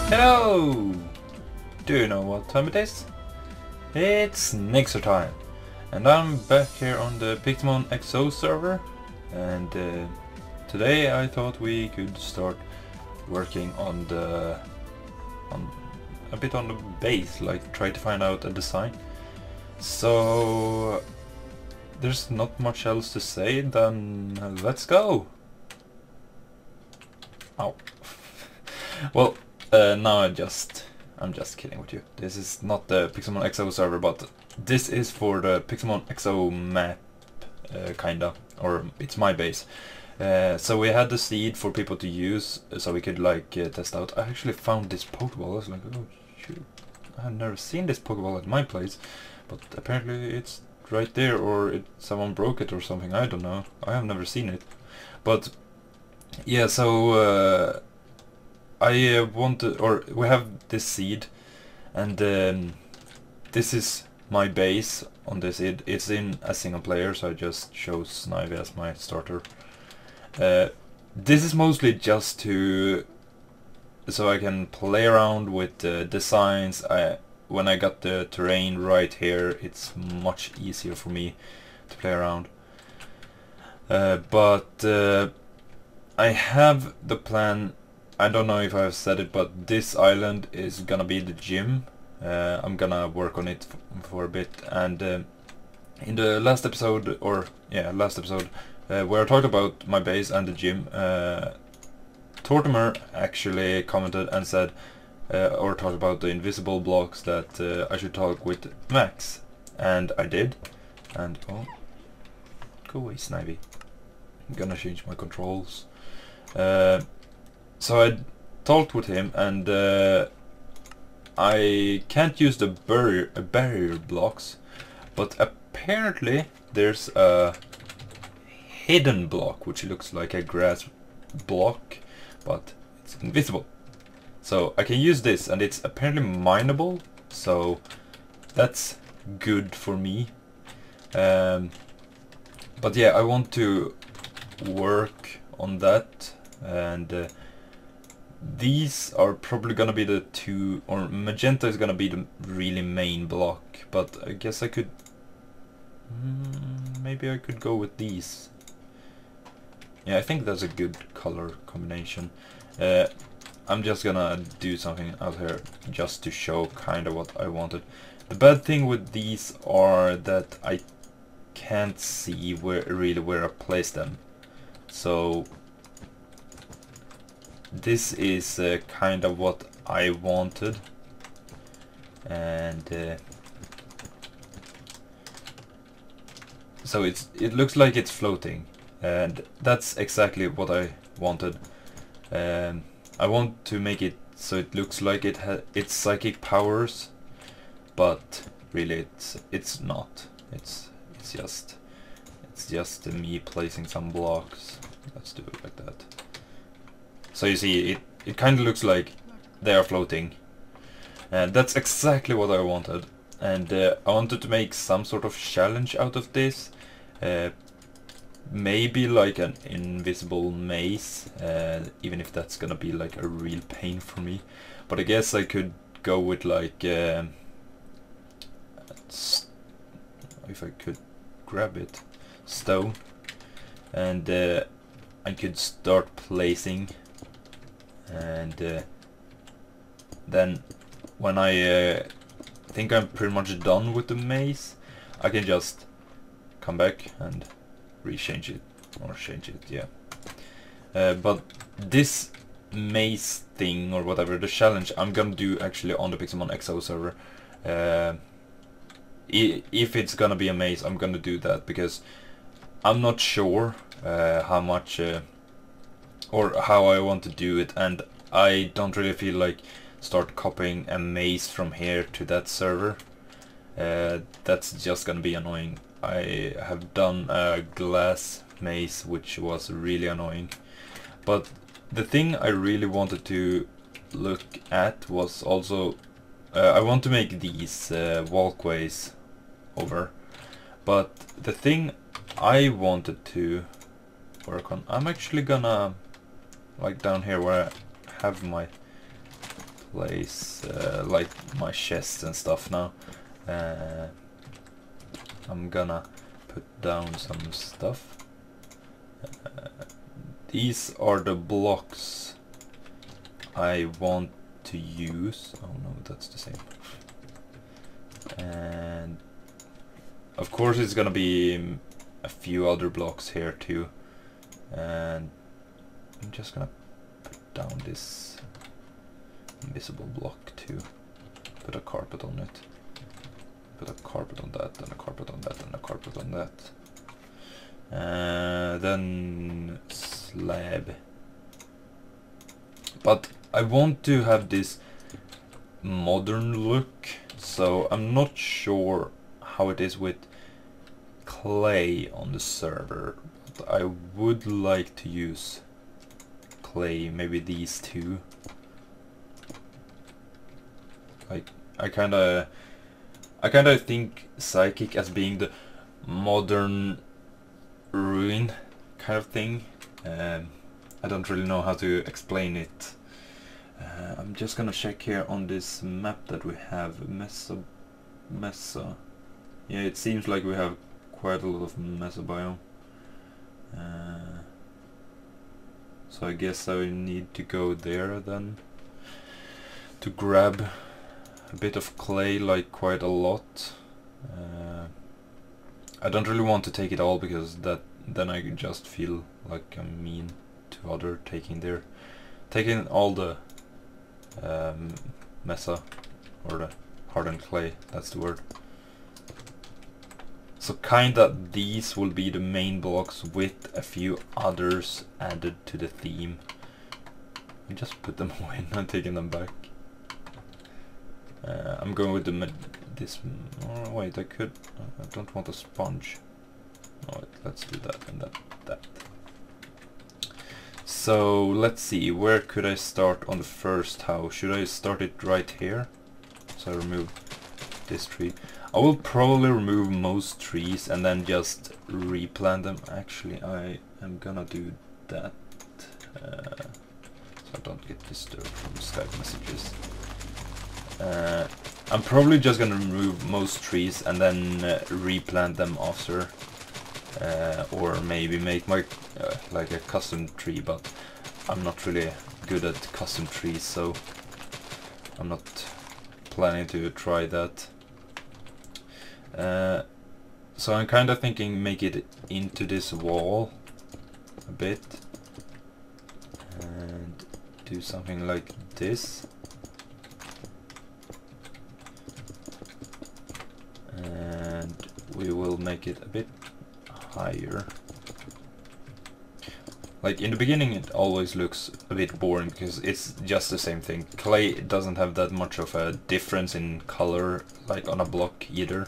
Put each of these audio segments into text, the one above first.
Hello! Do you know what time it is? It's Nayxerr time, and I'm back here on the PixelmonXo server, and today I thought we could start working on a bit on the base, like try to find out a design. So there's not much else to say than let's go! Ow. Well, now I'm just kidding with you. This is not the PixelmonXo server, but this is for the PixelmonXo map, kinda, or it's my base. So we had the seed for people to use, so we could like test out. I actually found this Pokeball. I was like, oh shoot, I've never seen this Pokeball at my place, but apparently it's right there, or someone broke it or something. I don't know. I have never seen it, but yeah. So we have this seed, and this is my base on this seed. It's in a single player, so I just chose Snivy as my starter. This is mostly just so I can play around with designs. When I got the terrain right here, it's much easier for me to play around. But I have the plan. I don't know if I've said it, but this island is gonna be the gym. I'm gonna work on it for a bit, and in the last episode, where I talked about my base and the gym, Tortimer actually commented and said, or talked about the invisible blocks, that I should talk with Max, and I did, and oh, go away Snivy. I'm gonna change my controls. So I talked with him, and I can't use the barrier blocks, but apparently there's a hidden block which looks like a grass block, but it's invisible. So I can use this, and it's apparently mineable, so that's good for me. But yeah, I want to work on that, and these are probably gonna be the two, or magenta is gonna be the really main block, but I guess I could maybe I could go with these. Yeah, I think that's a good color combination. I'm just gonna do something out here just to show kind of what I wanted. The bad thing with these are that I can't see where I place them, so this is kind of what I wanted, and so it looks like it's floating, and that's exactly what I wanted. I want to make it so it looks like it's psychic powers, but really it's not. It's just me placing some blocks. Let's do it like that. So you see, it kind of looks like they are floating, and that's exactly what I wanted. And I wanted to make some sort of challenge out of this, maybe like an invisible maze, even if that's gonna be like a real pain for me. But I guess I could go with like, if I could grab it, stone, and I could start placing. And then when I think I'm pretty much done with the maze, I can just come back and rechange it, or change it, yeah. But this maze thing, or whatever, the challenge, I'm gonna do actually on the PixelmonXo server. If it's gonna be a maze, I'm gonna do that, because I'm not sure how much or how I want to do it, and I don't really feel like start copying a maze from here to that server. That's just gonna be annoying. I have done a glass maze which was really annoying, but the thing I really wanted to look at was also I want to make these walkways over, but the thing I wanted to work on, I'm actually gonna, like down here where I have my place like my chest and stuff now. I'm gonna put down some stuff. These are the blocks I want to use. Oh no, that's the same. And of course it's gonna be a few other blocks here too. And I'm just gonna put down this invisible block too. Put a carpet on it. Put a carpet on that, and a carpet on that, and a carpet on that. Then slab. But I want to have this modern look, so I'm not sure how it is with clay on the server. But I would like to use clay, maybe these two. Like I kinda think Psychic as being the modern ruin kind of thing. I don't really know how to explain it. I'm just gonna check here on this map that we have. Mesa. Yeah, it seems like we have quite a lot of Mesa biome. So I guess I need to go there then to grab a bit of clay, like quite a lot. I don't really want to take it all because then I just feel like I'm mean to other taking all the mesa or the hardened clay, that's the word. So kinda these will be the main blocks with a few others added to the theme. I just put them away, not taking them back. I'm going with this. Oh, wait, I don't want a sponge. Oh, let's do that and that. So let's see, where could I start on the first house? Should I start it right here? So I remove this tree. I will probably remove most trees and then just replant them. Actually, I am gonna do that so I don't get disturbed from Skype messages. I'm probably just gonna remove most trees and then replant them after, or maybe make my like a custom tree, but I'm not really good at custom trees, so I'm not planning to try that. So I'm kind of thinking make it into this wall a bit and do something like this. And we will make it a bit higher. Like in the beginning it always looks a bit boring because it's just the same thing. Clay doesn't have that much of a difference in color like on a block either.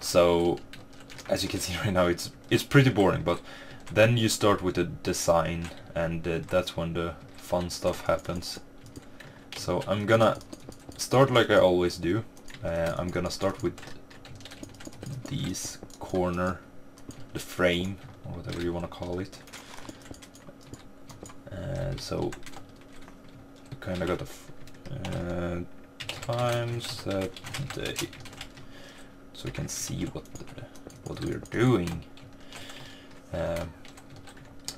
So as you can see right now it's pretty boring, but then you start with the design and that's when the fun stuff happens. So I'm gonna start like I always do. I'm gonna start with these corner, the frame, or whatever you want to call it. So I kind of got a time set day, so we can see what we're doing.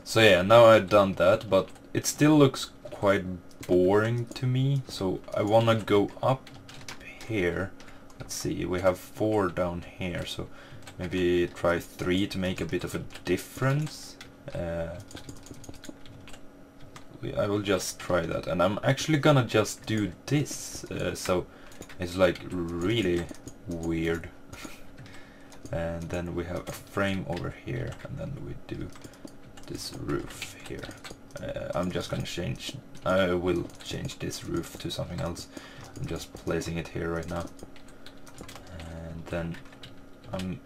So yeah, now I've done that, but it still looks quite boring to me. So I want to go up here. Let's see, we have 4 down here, so maybe try 3 to make a bit of a difference. I will just try that, and I'm actually gonna just do this, so it's like really weird. And then we have a frame over here, and then we do this roof here. I'm just gonna I will change this roof to something else. I'm just placing it here right now. And then I'm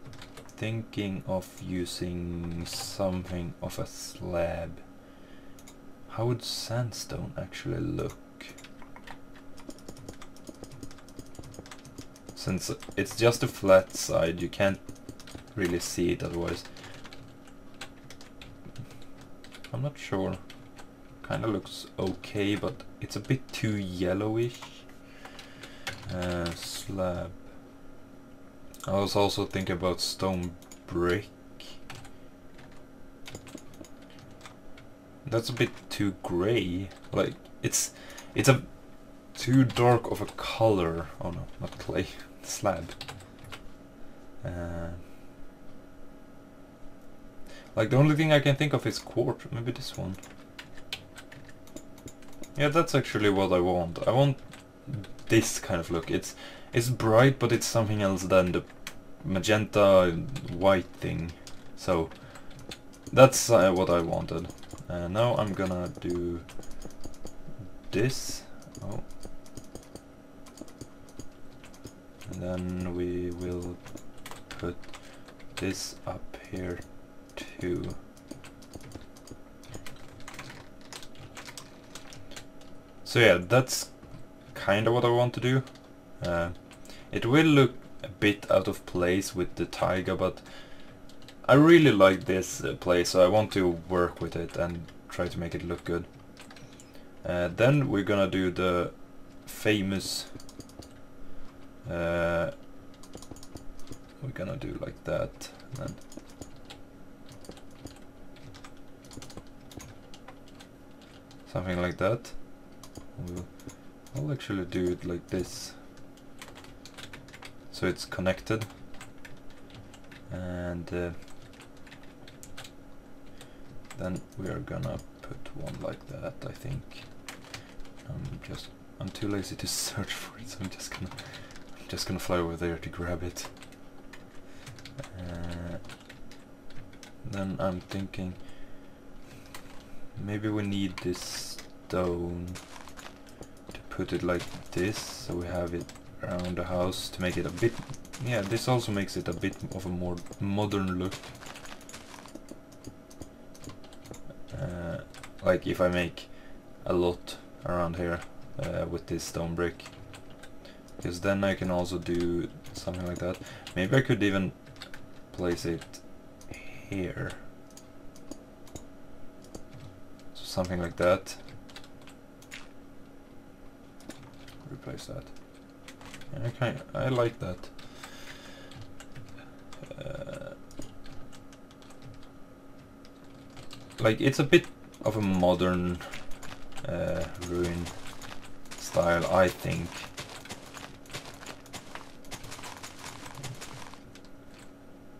thinking of using something of a slab. How would sandstone actually look? Since it's just a flat side, you can't really see it otherwise. I'm not sure. kind of looks okay, but it's a bit too yellowish. Slab. I was also thinking about stone brick. That's a bit too grey. Like it's a too dark of a color. Oh no, not clay. Slab. Like the only thing I can think of is quartz. Maybe this one. Yeah, that's actually what I want. I want this kind of look. It's bright, but it's something else than the magenta white thing. So that's what I wanted. Now I'm gonna do this. Oh. And then we will put this up here too. So yeah, that's kind of what I want to do. It will look a bit out of place with the taiga, but I really like this place, so I want to work with it and try to make it look good. Then we're gonna do the famous... we're gonna do like that. And then something like that. I'll actually do it like this, so it's connected, and then we are gonna put one like that. I think I'm too lazy to search for it, so I'm just gonna fly over there to grab it. Then I'm thinking maybe we need this stone to put it like this, so we have it around the house to make it a bit... Yeah, this also makes it a bit of a more modern look. Like if I make a lot around here with this stone brick, because then I can also do something like that. Maybe I could even place it here, so something like that. Replace that. Okay, I like that. Like it's a bit of a modern ruin style, I think.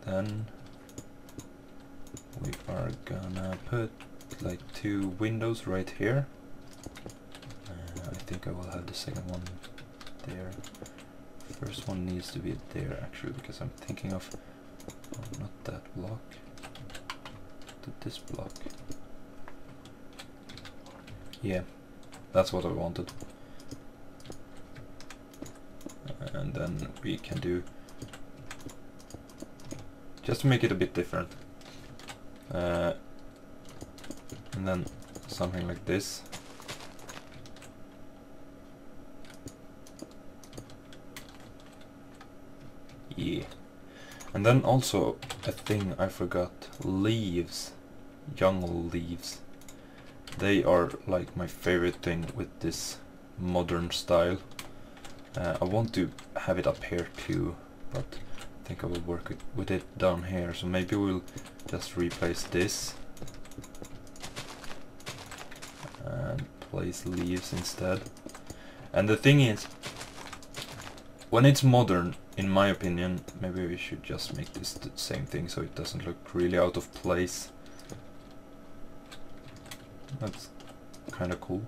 Then we are gonna put like 2 windows right here. I think I will have the second one there. First one needs to be there actually, because I'm thinking of not that block, this block. Yeah, that's what I wanted. And then we can do, just to make it a bit different, and then something like this. Yeah. And then also a thing I forgot, leaves, jungle leaves. They are like my favorite thing with this modern style. I want to have it up here too, but I think I will work with it down here, so maybe we'll just replace this and place leaves instead. And the thing is, when it's modern, in my opinion, maybe we should just make this the same thing so it doesn't look really out of place. That's kind of cool.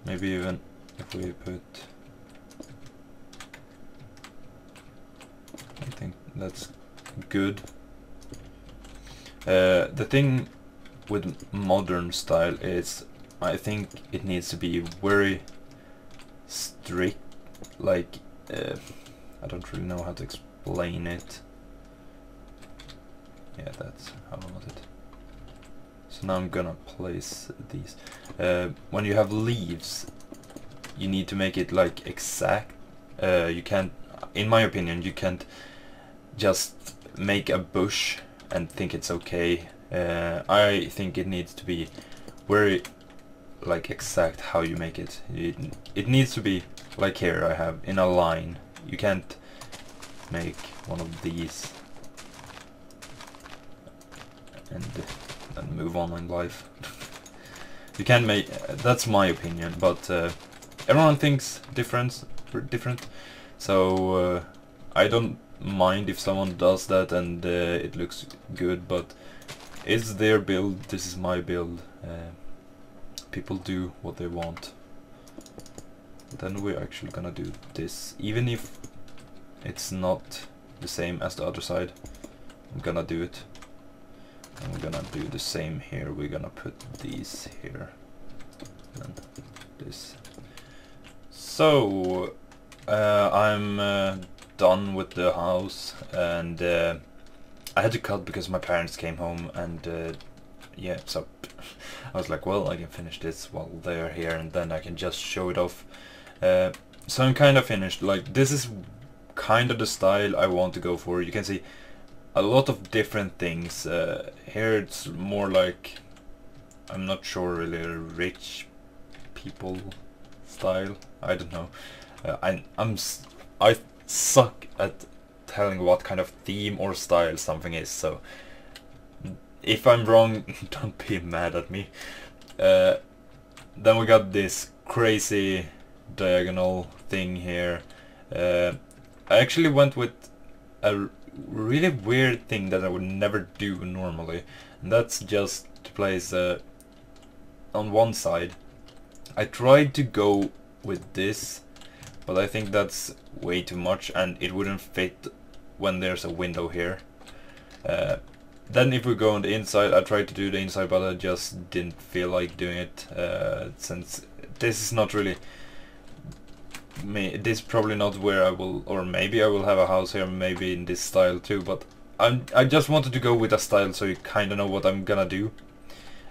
Maybe even if we put... I think that's good. The thing with modern style is, I think it needs to be very strict, like I don't really know how to explain it. Yeah, that's how I want it. So now I'm gonna place these. When you have leaves, you need to make it like exact. You can't, in my opinion, you can't just make a bush and think it's okay I think it needs to be very like exact how you make it. It needs to be like here I have in a line. You can't make one of these and move on in life. You can make, that's my opinion, but everyone thinks different, so I don't mind if someone does that and it looks good, but it's their build, this is my build. People do what they want. Then we're actually gonna do this, even if it's not the same as the other side. I'm gonna do it. And we're gonna do the same here. We're gonna put these here and this. So I'm done with the house, and I had to cut because my parents came home, and yeah, so I was like, well, I can finish this while they're here and then I can just show it off. So I'm kind of finished. Like, this is kind of the style I want to go for. You can see a lot of different things. Here it's more like, I'm not sure really, rich people style. I don't know. I suck at telling what kind of theme or style something is, so if I'm wrong, don't be mad at me. Then we got this crazy diagonal thing here. I actually went with a really weird thing that I would never do normally, and that's just to place on one side. I tried to go with this, but I think that's way too much and it wouldn't fit when there's a window here. Then if we go on the inside, I tried to do the inside, but I just didn't feel like doing it, since this is not really me. This is probably not where I will, or maybe I will have a house here, maybe in this style too, but I just wanted to go with a style so you kind of know what I'm gonna do.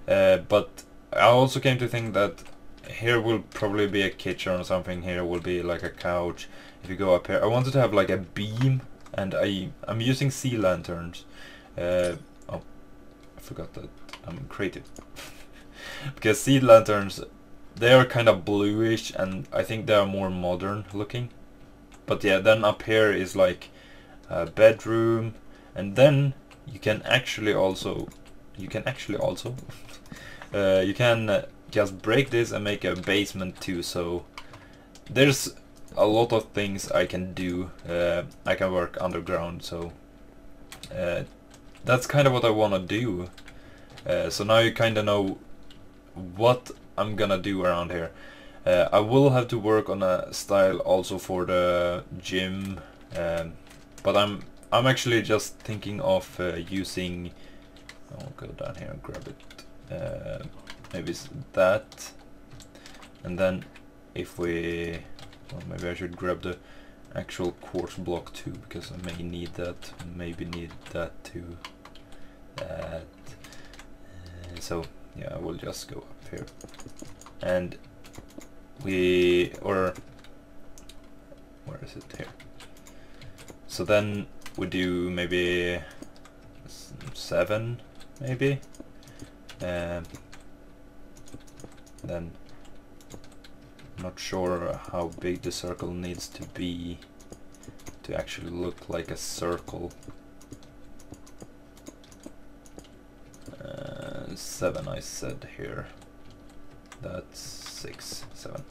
But I also came to think that here will probably be a kitchen or something, here will be like a couch. If you go up here, I wanted to have like a beam, and I'm using sea lanterns. Oh, I forgot that I'm creative. Because sea lanterns, they are kind of bluish and I think they are more modern looking. But yeah, then up here is like a bedroom, and then you can actually also you can just break this and make a basement too. So there's a lot of things I can do. I can work underground, so that's kind of what I want to do. So now you kind of know what I'm gonna do around here. I will have to work on a style also for the gym, but I'm actually just thinking of using. I'll go down here and grab it. Maybe it's that, and then if we, well, maybe I should grab the actual quartz block too, because I may need that, maybe need that too. That. So yeah, I will just go up here, and where is it here? So then we do maybe 7, maybe. Then not sure how big the circle needs to be to actually look like a circle. 7 I said here. That's 6, 7.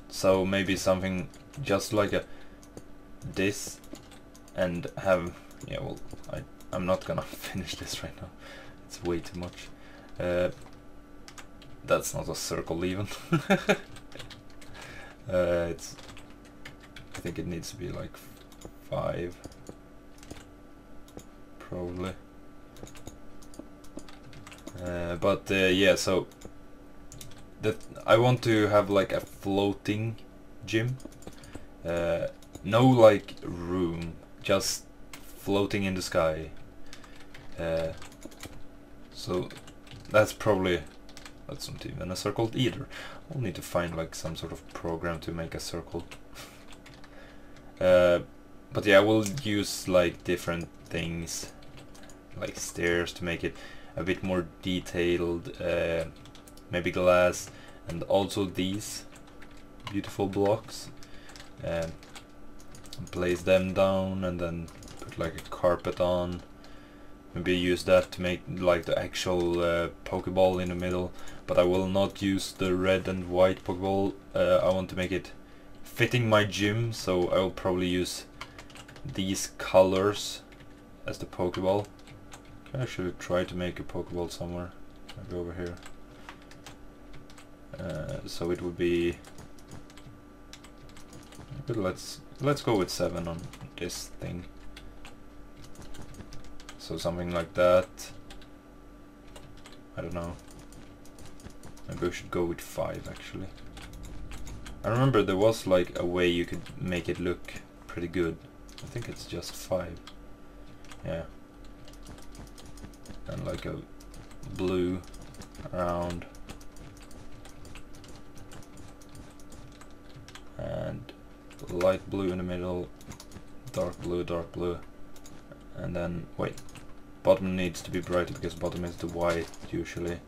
So maybe something just like this, and have, yeah, well, I'm not gonna finish this right now. It's way too much. That's not a circle even. It's, I think it needs to be like 5, probably. But yeah, so that I want to have like a floating gym. No like room, just floating in the sky. So that's not even a circle either. I'll need to find like some sort of program to make a circle. But yeah, we'll use like different things. like stairs to make it a bit more detailed, maybe glass, and also these beautiful blocks. Place them down and then put like a carpet on. Maybe use that to make like the actual Pokeball in the middle, but I will not use the red and white Pokeball. I want to make it fitting my gym, so I will probably use these colors as the Pokeball. Okay, I should try to make a Pokeball somewhere. Maybe over here. So it would be. But let's go with 7 on this thing. So something like that. I don't know. Maybe we should go with 5 actually. I remember there was like a way you could make it look pretty good. I think it's just 5. Yeah. And like a blue around. And light blue in the middle. Dark blue. And then, wait. Bottom needs to be brighter because bottom is the white usually.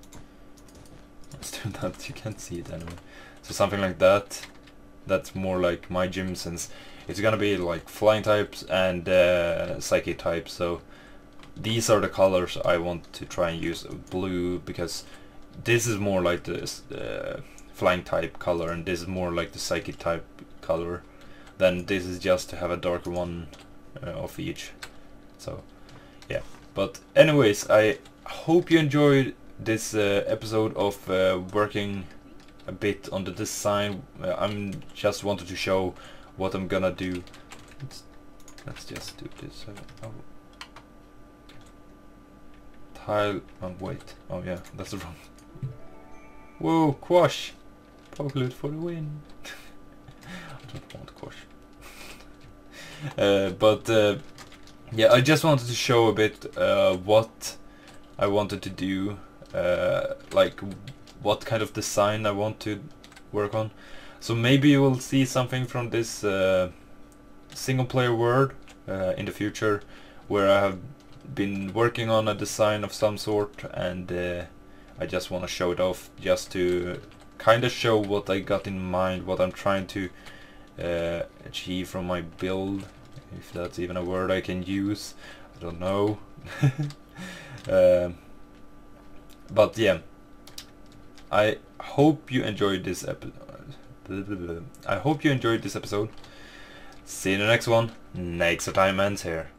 Let's do that, you can't see it anyway. So something like that. That's more like my gym, since it's gonna be like flying types and psychic types. So these are the colors I want to try and use. Blue, because this is more like the flying type color, and this is more like the psychic type color. Then this is just to have a darker one of each. So yeah, but anyways, I hope you enjoyed this episode of working a bit on the design. I'm just wanted to show what I'm gonna do. Let's just do this. Oh. Tile. Oh wait. Oh yeah, that's the wrong. Whoa, quash! Pokeloot for the win. I don't want quash. Yeah, I just wanted to show a bit what I wanted to do, like what kind of design I want to work on. So maybe you will see something from this single player world in the future, where I have been working on a design of some sort, and I just want to show it off, just to kind of show what I got in mind, what I'm trying to achieve from my build. If that's even a word I can use, I don't know. But yeah, I hope you enjoyed this episode. I hope you enjoyed this episode. See you in the next one. Nayxerr time ends here.